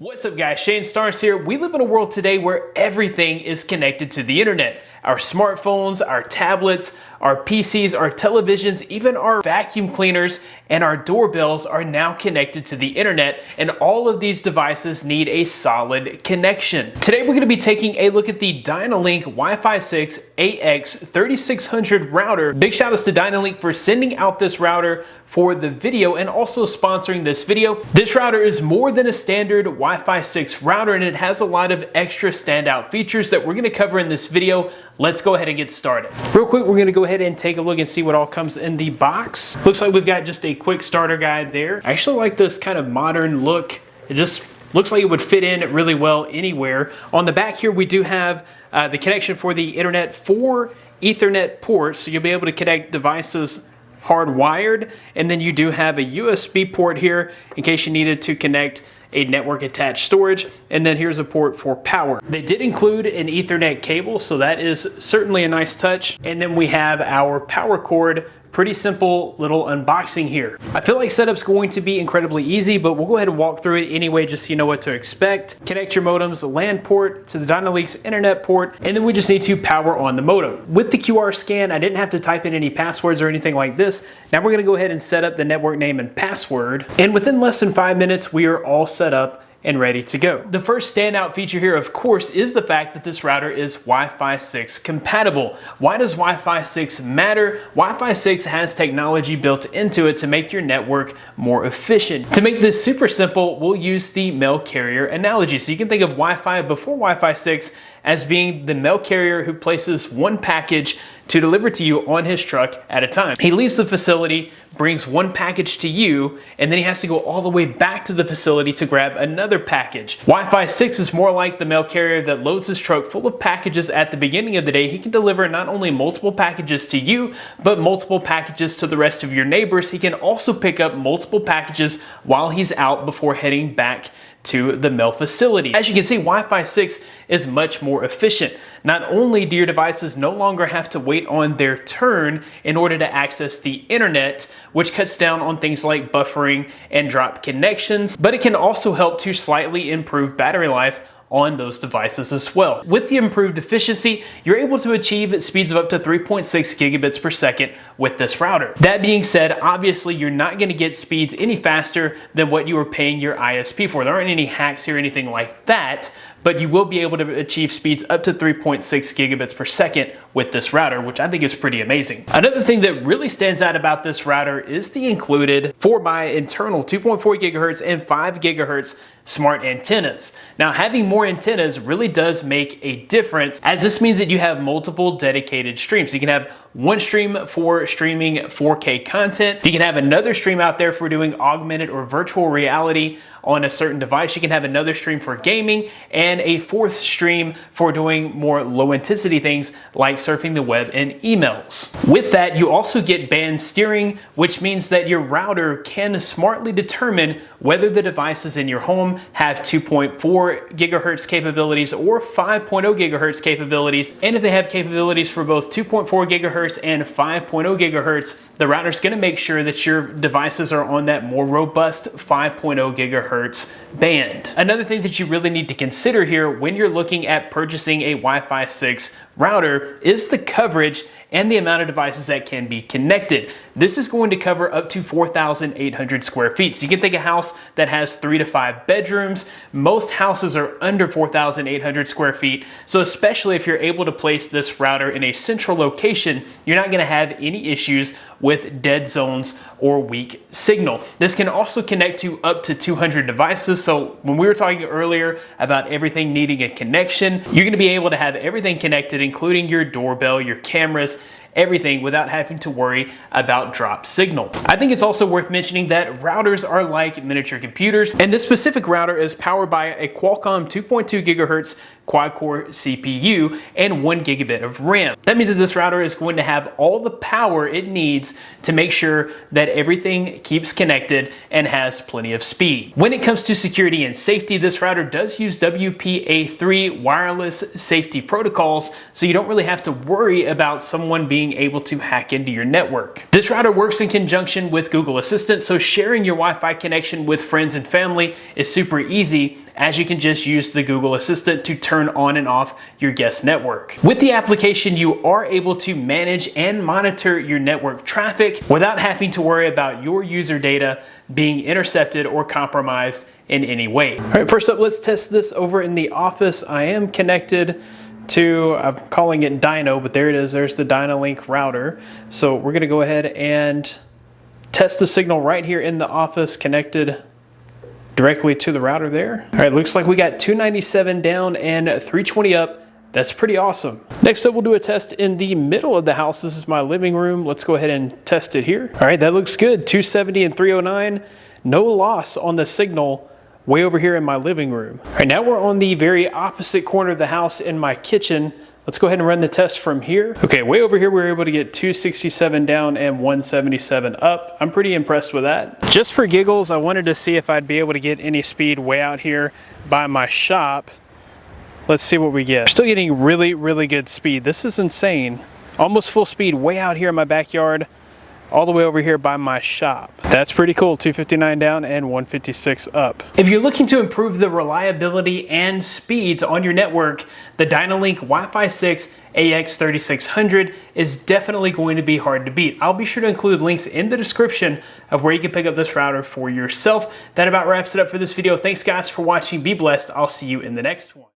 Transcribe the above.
What's up guys, Shane Starnes here. We live in a world today where everything is connected to the internet. Our smartphones, our tablets, our PCs, our televisions, even our vacuum cleaners and our doorbells are now connected to the internet, and all of these devices need a solid connection. Today we're going to be taking a look at the Dynalink Wi-Fi 6 AX3600 router. Big shout outs to Dynalink for sending out this router for the video and also sponsoring this video. This router is more than a standard Wi-Fi 6 router, and it has a lot of extra standout features that we're going to cover in this video. Let's go ahead and get started. Real quick, we're going to go ahead and take a look and see what all comes in the box. Looks like we've got just a quick starter guide there. I actually like this kind of modern look. It just looks like it would fit in really well anywhere. On the back here, we do have the connection for the internet, 4 Ethernet ports, so you'll be able to connect devices hardwired, and then you do have a USB port here in case you needed to connect a network attached storage, and then here's a port for power. They did include an Ethernet cable, so that is certainly a nice touch. And then we have our power cord. Pretty simple little unboxing here. I feel like setup's going to be incredibly easy, but we'll go ahead and walk through it anyway just so you know what to expect. Connect your modem's LAN port to the Dynalink's internet port, and then we just need to power on the modem. With the QR scan, I didn't have to type in any passwords or anything like this. Now we're gonna go ahead and set up the network name and password, and within less than 5 minutes, we are all set up and ready to go. The first standout feature here, of course, is the fact that this router is Wi-Fi 6 compatible. Why does Wi-Fi 6 matter? Wi-Fi 6 has technology built into it to make your network more efficient. To make this super simple, we'll use the mail carrier analogy. So you can think of Wi-Fi before Wi-Fi 6 as being the mail carrier who places one package to deliver to you on his truck at a time. He leaves the facility, brings one package to you, and then he has to go all the way back to the facility to grab another package. Wi-Fi 6 is more like the mail carrier that loads his truck full of packages at the beginning of the day. He can deliver not only multiple packages to you, but multiple packages to the rest of your neighbors. He can also pick up multiple packages while he's out before heading back to the mail facility. As you can see, Wi-Fi 6 is much more efficient. Not only do your devices no longer have to wait on their turn in order to access the internet, which cuts down on things like buffering and drop connections, but it can also help to slightly improve battery life on those devices as well. With the improved efficiency, you're able to achieve speeds of up to 3.6 gigabits per second with this router. That being said, obviously you're not going to get speeds any faster than what you were paying your ISP for. There aren't any hacks here or anything like that, but you will be able to achieve speeds up to 3.6 gigabits per second with this router, which I think is pretty amazing. Another thing that really stands out about this router is the included 4x internal 2.4 gigahertz and 5 gigahertz smart antennas. Now, having more antennas really does make a difference, as this means that you have multiple dedicated streams. You can have one stream for streaming 4K content. You can have another stream out there for doing augmented or virtual reality on a certain device. You can have another stream for gaming, and a fourth stream for doing more low intensity things like surfing the web and emails. With that, you also get band steering, which means that your router can smartly determine whether the devices in your home have 2.4 gigahertz capabilities or 5.0 gigahertz capabilities. And if they have capabilities for both 2.4 gigahertz and 5.0 gigahertz, the router is going to make sure that your devices are on that more robust 5.0 gigahertz band. Another thing that you really need to consider here when you're looking at purchasing a Wi-Fi 6 router is the coverage and the amount of devices that can be connected. This is going to cover up to 4,800 square feet. So you can think a house that has 3 to 5 bedrooms. Most houses are under 4,800 square feet. So especially if you're able to place this router in a central location, you're not gonna have any issues with dead zones or weak signal. This can also connect to up to 200 devices. So when we were talking earlier about everything needing a connection, you're gonna be able to have everything connected, including your doorbell, your cameras, everything, without having to worry about drop signal. I think it's also worth mentioning that routers are like miniature computers, and this specific router is powered by a Qualcomm 2.2 gigahertz quad-core CPU, and 1 gigabit of RAM. That means that this router is going to have all the power it needs to make sure that everything keeps connected and has plenty of speed. When it comes to security and safety, this router does use WPA3 wireless safety protocols, so you don't really have to worry about someone being able to hack into your network. This router works in conjunction with Google Assistant, so sharing your Wi-Fi connection with friends and family is super easy, as you can just use the Google Assistant to turn on and off your guest network. With the application, you are able to manage and monitor your network traffic without having to worry about your user data being intercepted or compromised in any way. All right, first up, let's test this over in the office. I am connected to, I'm calling it Dyno, but there it is, there's the Dynalink router. So we're gonna go ahead and test the signal right here in the office, connected directly to the router there. All right, looks like we got 297 down and 320 up. That's pretty awesome. Next up, we'll do a test in the middle of the house. This is my living room. Let's go ahead and test it here. All right, that looks good. 270 and 309. No loss on the signal way over here in my living room. All right, now we're on the very opposite corner of the house in my kitchen. Let's go ahead and run the test from here. Okay, way over here, we were able to get 267 down and 177 up. I'm pretty impressed with that. Just for giggles, I wanted to see if I'd be able to get any speed way out here by my shop. Let's see what we get. We're still getting really, really good speed. This is insane. Almost full speed way out here in my backyard, all the way over here by my shop. That's pretty cool. 259 down and 156 up. If you're looking to improve the reliability and speeds on your network, the Dynalink Wi-Fi 6 AX3600 is definitely going to be hard to beat. I'll be sure to include links in the description of where you can pick up this router for yourself. That about wraps it up for this video. Thanks guys for watching. Be blessed. I'll see you in the next one.